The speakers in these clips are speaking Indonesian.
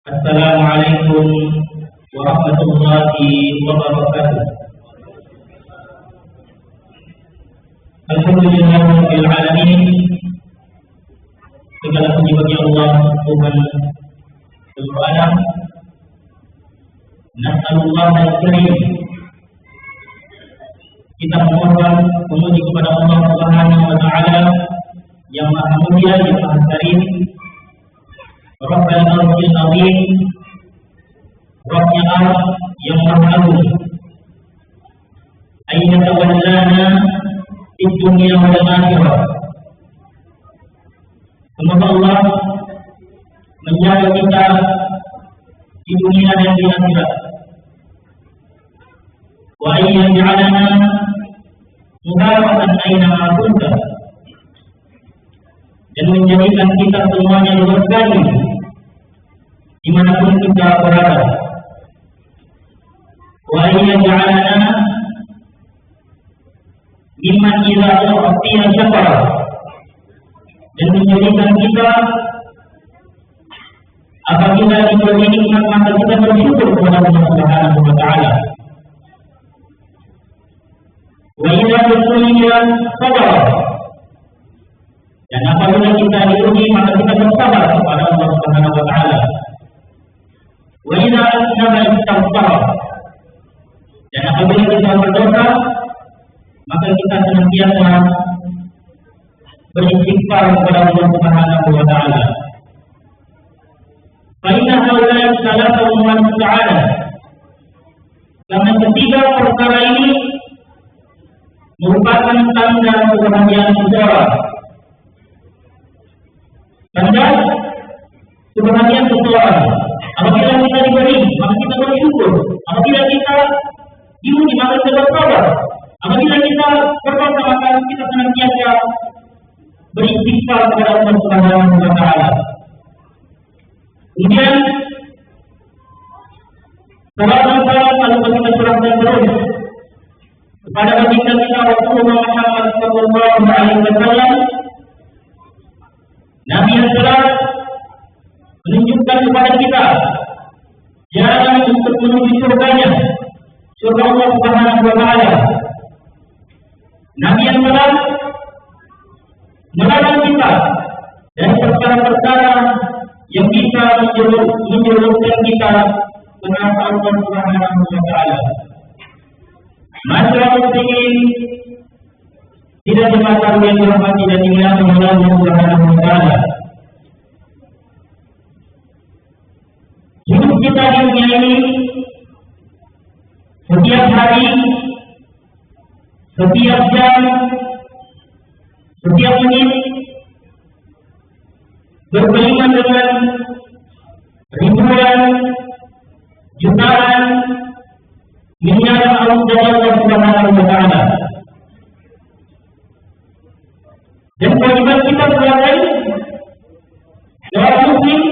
Assalamualaikum warahmatullahi wabarakatuh. Alhamdulillahirabbil alamin. Segala puji bagi Allah Tuhan seluruh alam. Nas'alullah al-karim. Kita memohon memuji kepada Allah Subhanahu wa taala yang Maha Mulia, yang Maha Karim. Rabbul Arsyil Azim, Rabbnya Allah yang Maha Agung. Aina tawallana di dunia wal akhirah. Semoga Allah menjaga kita di dunia dan di akhirat. Wa ayyan ja'alana mubarakatan aina ma kunta, dan menjadikan kita semuanya berkah dimanapun kita berada. Wa ayyan ja'alana mimman idza u'tiya syakara, dan menjadikan kita apabila diberi nikmat maka kita bersyukur kepada Allah Subhanahu wa taala. Wa idza tu'tiya sabara, dan apabila kita diuji maka kita bersabar kepada Allah Subhanahu wa taala. Wa idza asnaba istaghfara, dan apabila kita berdosa maka kita senantiasa beristighfar kepada Allah Subhanahu wa taala. Fa inna haula'i salatu wa ta'ala, karena ketiga perkara ini merupakan tanda kebahagiaan seseorang. Tanda kebahagiaan seseorang. Apabila kita diberi, maka kita bersyukur. Apabila kita diuji, maka kita bersabar. Apabila kita berdosa, maka kita senantiasa beristighfar kepada Allah Subhanahu wa taala. Kemudian salam lalu kita curahkan terus kepada baginda kita Rasulullah Muhammad sallallahu alaihi wasallam, Nabi yang telah menunjukkan kepada kita jalan untuk menuju surganya, surga Allah Subhanahu wa taala. Nabi yang telah melarang kita dari perkara-perkara yang bisa menjerumuskan kita ke neraka Allah Subhanahu wa taala. Masyarakat muslimin tidak jemaah yang dirahmati dan dimuliakan oleh Allah Subhanahu wa taala. Hidup kita di dunia ini setiap hari, setiap jam, setiap menit berkeliling dengan ribuan, jutaan, miliaran Allah Subhanahu wa taala. Dan kewajiban kita sebagai seorang muslim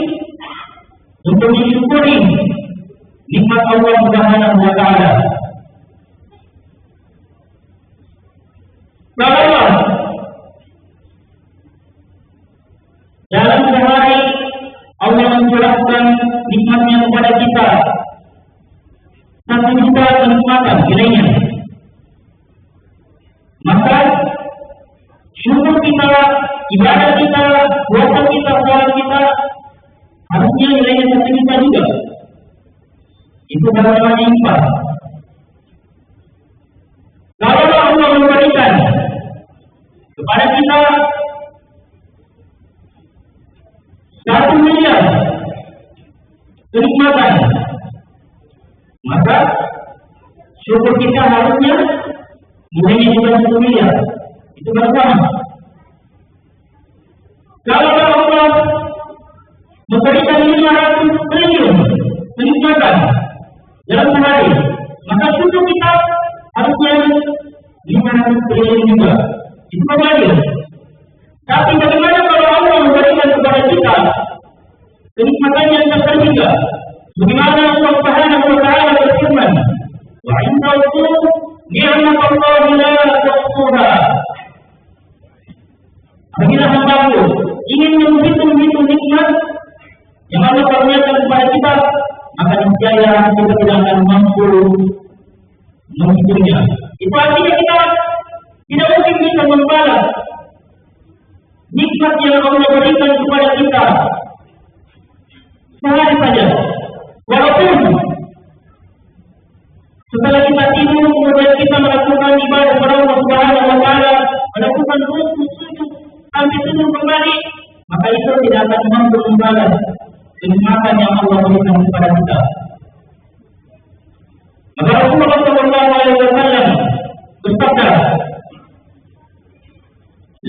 untuk mensyukuri nikmat Allah Subhanahu wa taala. Kalau dalam sehari Allah mencurahkan nikmatnya kepada kita 1 juta kenikmatan nilainya, maka syukur kita, ibadah kita, puasa kita, salat kita harusnya nilainya 1 juta juga. Itu bagaimana lipat. Kalau Allah memberikan kepada kita 1 miliar kenikmatan, maka syukur kita harusnya nilainya juga 1 miliar. Itu bersama. Kalau Allah memberikan 500 triliun kenikmatan dalam sehari, maka syukur kita harusnya 500 triliun juga. Itu berbeda. Tapi bagaimana kalau Allah memberikan kepada kita kenikmatan yang besar juga? Bagaimana Allah Subhanahu wa taala berfirman, "Wa 'indahu ni'matullahi la tuhsuha." Apabila hamba ingin menghitung nikmat yang Allah karuniakan kepada kita, daya, kita tidak akan mampu menghitungnya. Itu artinya kita tidak mungkin bisa membalas nikmat yang Allah berikan kepada kita sehari saja. Walaupun setelah kita tidur, kemudian kita melakukan ibadah kepada Allah Subhanahu wa Ta'ala, melakukan rukuk, sujud, sampai tidur kembali, maka itu tidak akan mampu membalas kenikmatan yang Allah berikan kepada kita. Maka Rasulullah Sallallahu Alaihi Wasallam bersabda,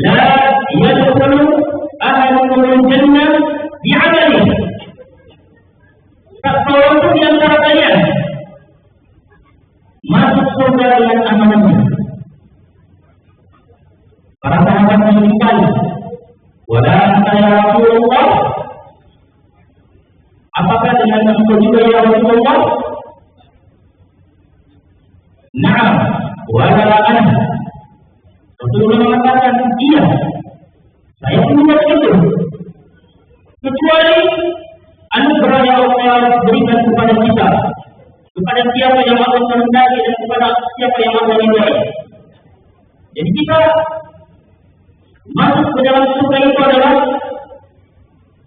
"La yadkhulu ahadukum al-jannah bi'amalihi." Tak seorang pun di antara kalian masuk surga dengan amalannya. Para sahabat menyimpang, "Wala anta ya Rasulullah?" Apakah dengan engkau juga ya Rasulullah? Na'am, wala ana. Rasulullah mengatakan, iya, saya pun juga begitu. Kecuali anugerah yang Allah berikan kepada kita, kepada siapa yang Allah kehendaki dan kepada siapa yang Allah ridhai. Jadi kita masuk ke dalam surga itu adalah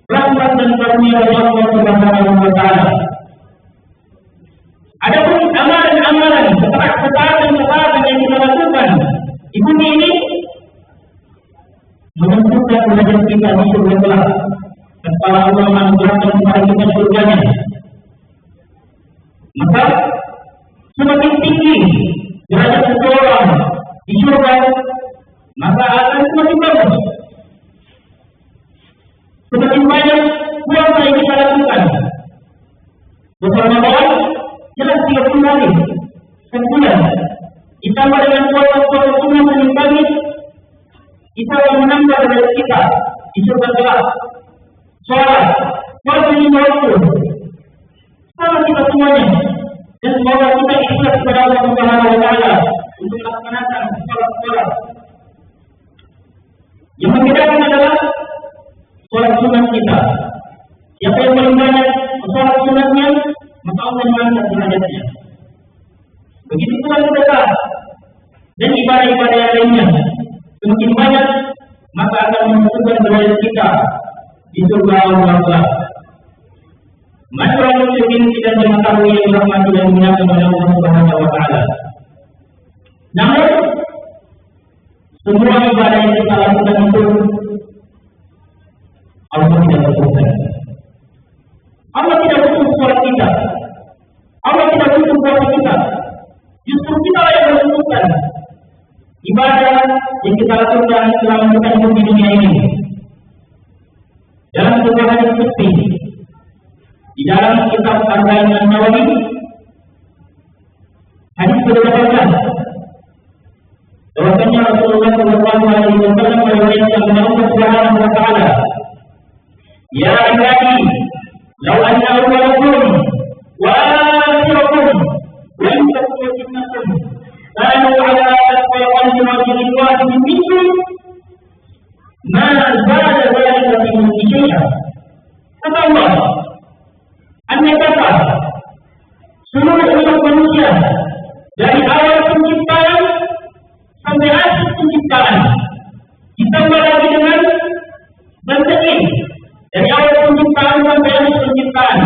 rahmat dan karunia dari Allah Subhanahu wa Ta'ala. Adapun amalan-amalan, ketaatan yang kita lakukan di bumi ini menentukan derajat kita di surga kelak. Dan kalau Allah menganugerahkan kepada kita surganya, maka semakin tinggi derajat seseorang di surga, maka akan semakin bagus. Semakin banyak puasa yang kita lakukan. Bersama Ramadan jelas 30 hari sebulan. Ditambah dengan puasa-puasa sunnah Senin Kamis, kita akan menambah derajat kita di surga kelak. Salat, puasa 5 waktu, sama kita semuanya. Dan semoga kita ikhlas kepada Allah Subhanahu wa Ta'ala untuk melaksanakan salat-salat. Yang membedakan adalah salat sunat kita. Siapa yang paling banyak salat sunatnya, maka Allah mengangkat derajatnya. Begitu pula sedekah dan ibadah-ibadah yang lainnya. Semakin banyak, maka akan menentukan derajat kita di surga Allah. Masyarakat muslimin tidak mengetahui yang dirahmati dan dimuliakan oleh Allah Subhanahu wa Ta'ala. Namun semua ibadah yang kita lakukan itu Allah tidak butuhkan. Allah tidak butuh sholat kita. Allah tidak butuh puasa kita. Justru kita yang membutuhkan ibadah yang kita lakukan selama kita hidup di dunia ini. Dalam sebuah hadis qudsi di dalam kitab Arba'in An-Nawawi, hadis berdasarkan bahwasanya Rasulullah Sallallahu Alaihi Wasallam meriwayatkan kepada Allah Subhanahu wa Ta'ala, "Ya ibadi, law anna awwalakum wa akhirakum wa insakum wa jinnakum kanu ala atqa qalbi rajulin wahidin minkum ma zada dhalika fi mulki syai'an." Kata Allah, andai kata seluruh umat manusia dari awal penciptaan sampai akhir penciptaan ditambah lagi dengan bentengin dari awal penciptaan sampai akhir penciptaan,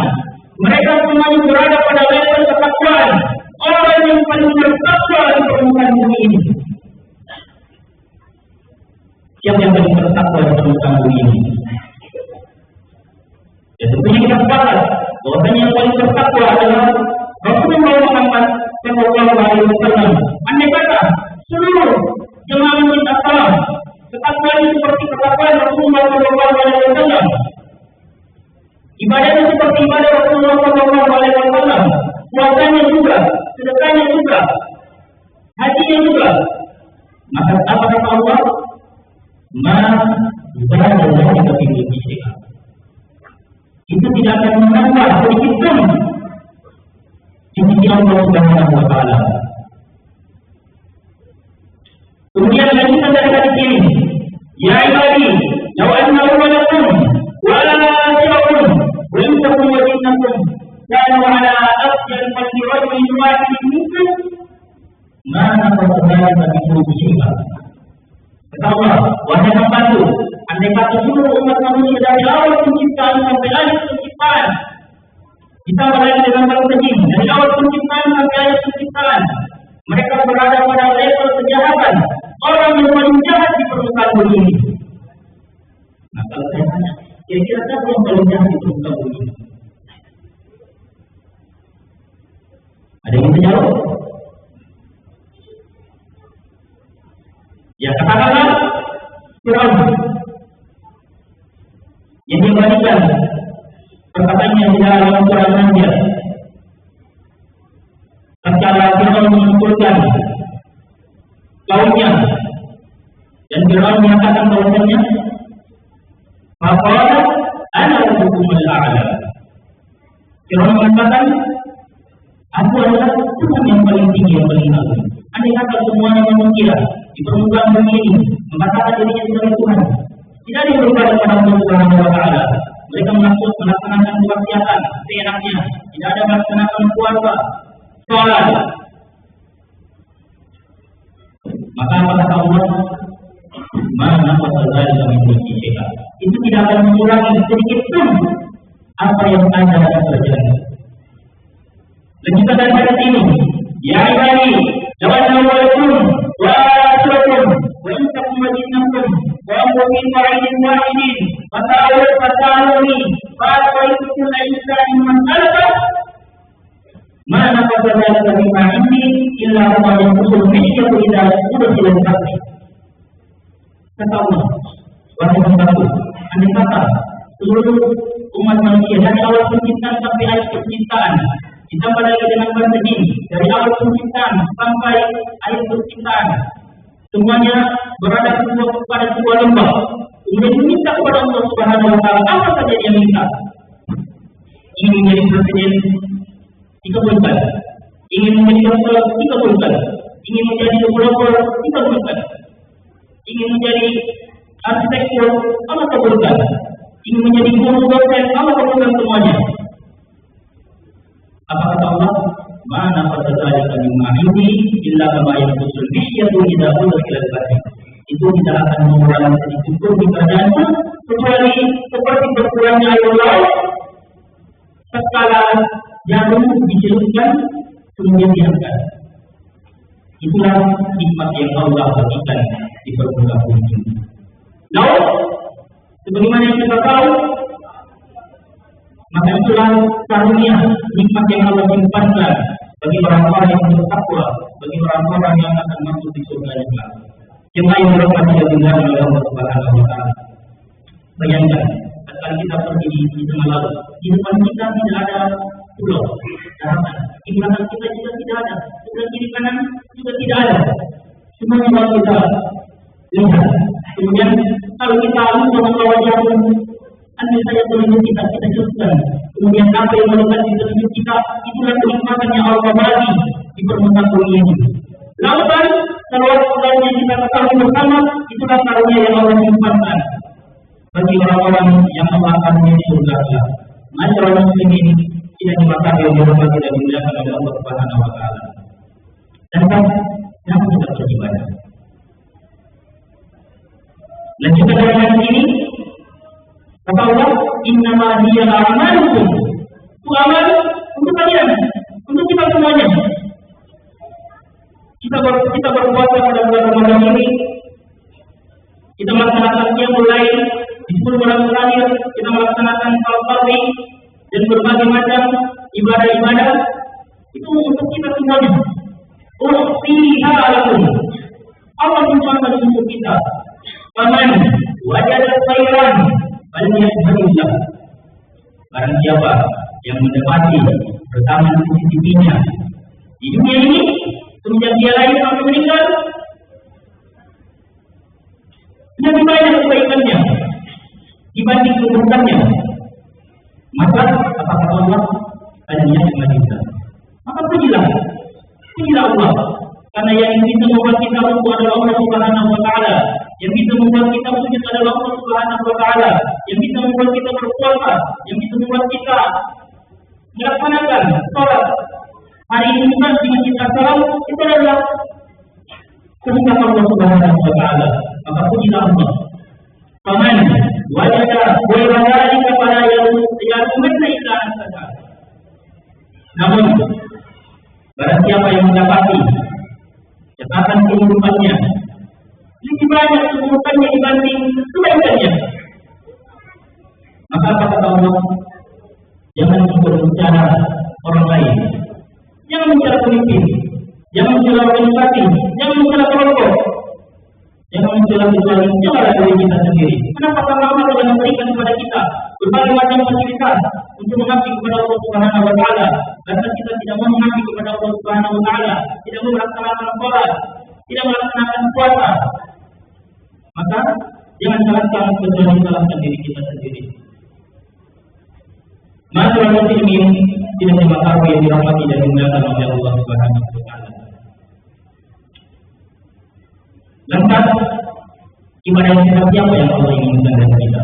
mereka semuanya berada pada level ketakwaan orang yang paling bertakwa di permukaan bumi ini. Siapa yang paling bertakwa di permukaan bumi ini? Ya tentunya kita sepakat bahwasanya yang paling bertakwa adalah Rasulullah Muhammad Sallallahu Alaihi Wasallam. Andai kata seluruh jemaah minta salam ketakwaan seperti ketakwaan Rasulullah Sallallahu Alaihi Wasallam, ibadahnya seperti ibadah Rasulullah Sallallahu Alaihi Wasallam, puasanya juga, sedekahnya juga, hajinya juga, maka apa kata Allah? Ma zada dzalika fi mulki syai'an. Itu tidak akan menambah sedikit pun di sisi Allah Subhanahu wa Ta'ala. Kemudian lanjutan dari hadis ini, "Ya ibadi, law anna awwalakum wa akhirakum wa insakum wa jinnakum kanu ala masjidan falirajulin wahidin minkum mana pertanyaan bagi seluruh syifa. Kata Allah, wahai hambaku, andai kata seluruh umat manusia dari awal penciptaan sampai akhir penciptaan, kita berada dalam bangsa jin, dari awal penciptaan sampai akhir penciptaan, mereka berada pada level kejahatan, orang yang paling jahat di permukaan bumi ini. Nah, kalau saya tanya, kira-kira siapa yang paling jahat di permukaan bumi ini? Ada yang bisa jawab? Ya, katakanlah Firaun yang dibandingkan perkataannya di dalam Quran Anbiya. Tatkala Firaun mengumpulkan kaumnya dan Firaun menyatakan bahwasanya faqala ana rabbukumul a'la. Firaun mengatakan, aku adalah Tuhan yang paling tinggi, yang paling agung. Andai kata semuanya manusia di permukaan bumi ini mengatakan dirinya sebagai Tuhan, tidak ada yang berbeda kepada Allah Subhanahu wa Ta'ala. Mereka melaksanakan kemaksiatan seenaknya, tidak ada melaksanakan puasa, sholat. Maka kata Allah, mana pasal dalam mulki syaitan, itu tidak akan mengurangi sedikit pun apa yang ada dalam kerajaan. Lanjutkan dari ayat ini, ya ibadi, jawabannya walaupun wa asrakum wa intakum majinnakum wa amrukin wa'idin wa'idin fata'aluni fa'akwaitukul aisya'in man'alaka mana pasal dari ma'indi illa rumah yang usul misyatu idha udah silam kasih. Kata Allah, wahai hambaku, andai kata seluruh umat manusia dari awal penciptaan sampai akhir penciptaan, ditambah lagi dengan bangsa jin dari awal penciptaan sampai akhir penciptaan, semuanya berada pada sebuah lembah, kemudian meminta kepada Allah Subhanahu wa Ta'ala apa saja dia minta. Ingin menjadi presiden, dikabulkan. Ingin menjadi dokter, dikabulkan. Ingin menjadi developer, dikabulkan. Ingin menjadi arsitektur, Allah kabulkan. Ingin menjadi guru dosen, Allah kabulkan semuanya. Apa kata Allah? Mana pada zalika min ma'indi illa kama yanqusul misyatu idza ulqila al-bahr. Itu tidak akan mengurangi sedikit pun di kerjaannya kecuali seperti berkurangnya air laut tatkala jarum dicelupkan kemudian diangkat. Itulah hikmat yang Allah berikan di permukaan bumi. Laut, sebagaimana yang kita tahu, maka itulah karunia nikmat yang Allah simpankan bagi orang-orang yang bertakwa, bagi orang-orang yang akan masuk di surga juga. Jemaah yang dirahmati oleh Allah Subhanahu wa Ta'ala. Bayangkan, ketika kita pergi di tengah laut, di depan kita tidak ada pulau, daratan. Di belakang kita juga tidak ada, sebelah kiri kanan juga tidak ada. Semuanya kalau kita lihat. Kemudian kalau kita lupa membawa jarum, andai saja telunjuk kita celupkan. Kemudian apa yang melekat di telunjuk kita, itulah kenikmatan yang Allah bagi di permukaan bumi ini. Lautan, kalau lautnya kita ketahui bersama, itulah karunia yang Allah simpankan bagi orang-orang yang Allah akan menjadi surga. Masyarakat orang muslimin tidak dimarahi oleh Allah, tidak dimuliakan oleh Allah Subhanahu wa Ta'ala. Dan kenapa kita beribadah? Lanjutkan dari ayat ini, kata Allah, innama hiya a'malukum. Itu amal untuk kalian, untuk kita semuanya. Kita berpuasa pada bulan Ramadan ini, kita melaksanakannya mulai di 10 bulan terakhir, kita melaksanakan salat tarawih dan berbagai macam ibadah-ibadah itu untuk kita semuanya. Ukhfiha lakum. Allah menciptakan untuk kita. Faman wajada khairan falyahmadillah. Barang siapa yang mendapati pertama CCTV-nya di dunia ini, kemudian dia lahir sampai meninggal, lebih banyak kebaikannya dibanding keburukannya, maka apa kata Allah? Falyahmadillah. Maka pujilah Allah, karena yang bisa membuat kita sujud adalah Allah Subhanahu wa Ta'ala. Yang bisa membuat kita sujud adalah Allah Subhanahu wa Ta'ala. Yang bisa membuat kita berpuasa, yang bisa membuat kita melaksanakan salat hari ini juga dengan kita salam itu adalah kehendak Allah Subhanahu wa taala. Maka pujilah Allah. Faman wajada ghayra dzalika fala yalumanna illa nafsahu. Namun barang siapa yang mendapati catatan kehidupannya lebih banyak keburukannya dibanding kebaikannya, maka kata Allah, jangan berbicara orang lain, jangan bicara pemimpin, jangan bicara organisasi, jangan bicara kelompok, jangan bicara kecuali janganlah diri kita sendiri. Kenapa? Karena Allah telah memberikan kepada kita berbagai macam fasilitas untuk mengabdi kepada Allah Subhanahu wa taala. Karena kita tidak mau mengabdi kepada Allah Subhanahu wa taala, tidak mau melaksanakan salat, tidak melaksanakan puasa, maka jangan salahkan kecuali salahkan diri kita sendiri. Masalah muslimin tidak dimataui yang dirahmati dan dimuliakan oleh Allah Subhanahu wa taala. Lantas ibadah yang seperti apa yang Allah inginkan dari kita?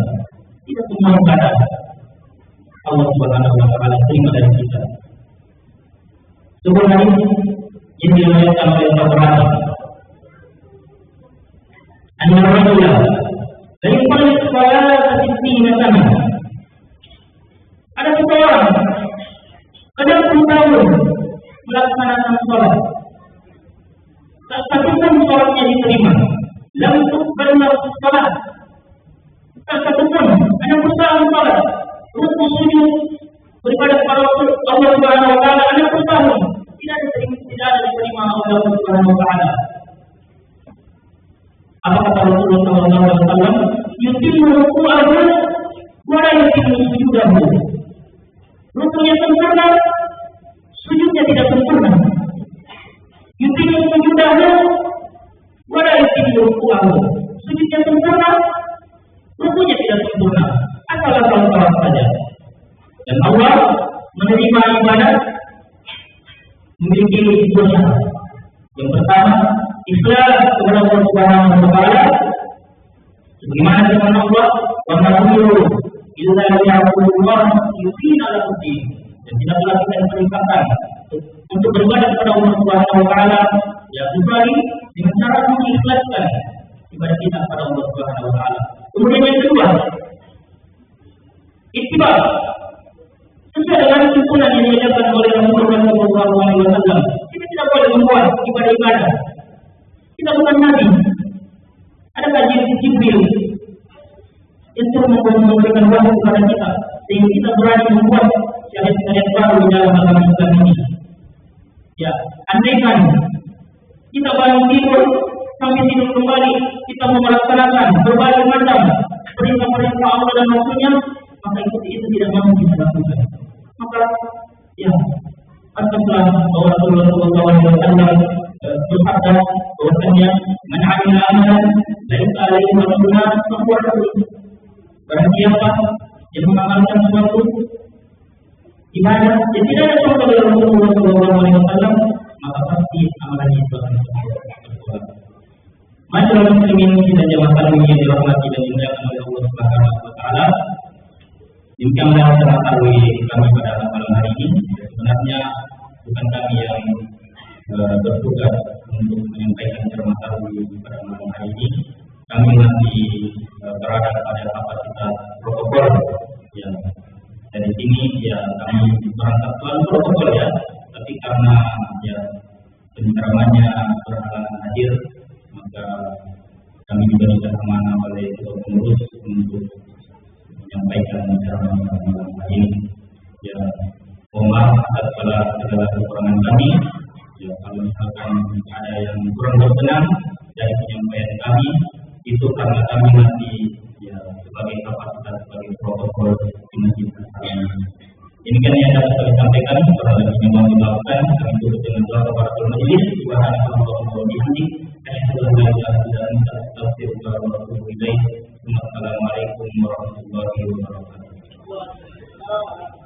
Tidak semua ibadah Allah Subhanahu wa taala terima dari kita. Sebuah hadis yang diriwayatkan oleh Tabrani, anna rajula la yusalli salata 60 sana. Ada seseorang 60 tahun melaksanakan salat, tak satu pun salatnya diterima. Lam tuqbal lahu salat, tak satu pun, 60 tahun salat, rukuk sujud beribadah kepada Allah Subhanahu wa taala 60 tahun tidak diterima oleh Allah Subhanahu wa taala. Apa kata Rasulullah sallallahu alaihi wasallam? Yutimmu ruku'ahu wa la yutimmu sujudahu. Rukuknya sempurna, sujudnya tidak sempurna. Yutimmu sujudahu wa la yutimmu ruku'ahu. Sujudnya sempurna, rukuknya tidak sempurna. Asal-asal saja. Dan Allah menerima ibadah memiliki dua syarat. Yang pertama, ikhlas kepada Allah Subhanahu wa taala. Sebagaimana firman Allah, "Wa ma umiru illa liya'budullaha mukhlishina lahu din." Dan tidak pula kita diperintahkan untuk beribadah kepada Allah Subhanahu wa taala ya kecuali dengan cara mengikhlaskan ibadah kita kepada Allah Subhanahu wa taala. Kemudian yang kedua, ittiba, sesuai dengan tuntunan yang diajarkan oleh Rasulullah SAW. Kita tidak boleh membuat ibadah-ibadah. Kita bukan Nabi. Ada kajian Jibril itu memberikan wahyu kepada kita sehingga kita berani membuat syariat-syariat baru di dalam agama Islam ini. Ya, andaikan kita bangun tidur sampai tidur kembali, kita mau melaksanakan berbagai macam perintah-perintah Allah dan Rasulnya, maka itu tidak mampu kita lakukan. Maka ya, Alhamdulillah bahwa Rasulullah SAW bersabda bahwasanya man 'amila amalan laisa 'alaihi amruna fahuwa radd. Barang siapa yang mengamalkan suatu ibadah yang tidak ada contoh dari Rasulullah SAW, maka pasti amalannya itu akan tertolak. Masyaallah muslimin dan jamaah sekalian yang dirahmati dan dimuliakan oleh Allah Subhanahu wa taala. Demikianlah cara tarawih kami pada malam hari ini. Sebenarnya bukan kami yang bertugas untuk menyampaikan ceramah tarawih pada malam hari ini. Kami masih berada pada kapasitas protokol. Ya, dari sini ya kami berangkat selalu protokol ya. Tapi karena ya penceramahnya berhalangan hadir, maka kami juga diamanah oleh ketua pengurus untuk menyampaikan ceramah malam hari ini. Ya, mohon maaf atas segala kekurangan kami. Ya, kalau misalkan ada yang kurang berkenan dari penyampaian kami, itu karena kami masih ya sebagai kapasitas sebagai protokol di masjid ini. Demikian yang dapat kami sampaikan. Kalau ada yang mau dilakukan, kami tutup dengan doa kepada majelis. Subhanallah wa bihamdihi, asyhadu an la ilaha illa anta, astaghfiruka wa atubu ilaik. Assalamualaikum warahmatullahi wabarakatuh.